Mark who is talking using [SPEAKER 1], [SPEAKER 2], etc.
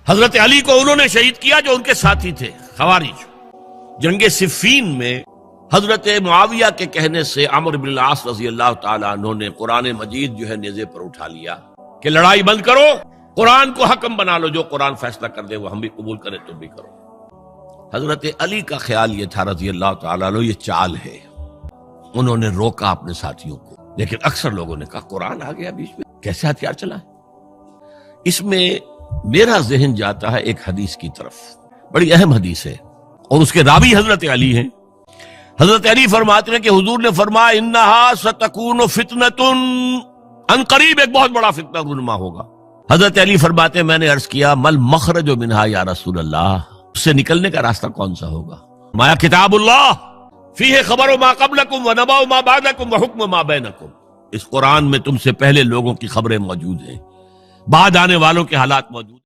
[SPEAKER 1] हजरत अली को उन्होंने शहीद किया जो उनके साथी थे खवारिज। जंगे सिफ़ीन में हजरत मुआविया के कहने से अमर बिन आस रजी अल्लाह तआला अन्हु ने कुरान मजीद जो है नेज़े पर उठा लिया कि लड़ाई बंद करो, कुरान को हकम बना लो, जो कुरान फैसला कर दे वो हम भी कबूल करें तुम भी करो। हजरत अली का ख्याल ये था रजी अल्लाह तआला अन्हु, ये चाल है। उन्होंने रोका अपने साथियों को, लेकिन अक्सर लोगों ने कहा कुरान आ गया बीच में, कैसे हथियार चला। इसमें मेरा जहन जाता है एक हदीस की तरफ, बड़ी अहम हदीस है और उसके रावी हजरत अली हैं। हजरत अली फरमाते हैं कि हुजूर ने फरमाया इन्नहा सतकूनु फितनतुन, अनकरीब एक बहुत बड़ा फितना रुनमा होगा। हजरत अली फरमाते हैं मैंने अर्ज किया मल मखरजु मिनहा या रसूल अल्लाह, उससे निकलने का रास्ता कौन सा होगा। माया किताबुल्लाह फीहे खबरु मा क़ब्लकुम व नबअु मा बअदकुम व हुक्मु मा बैनकुम। इस कुरान में तुमसे पहले लोगों की खबरें मौजूद हैं, बाद आने वालों के हालात मौजूद।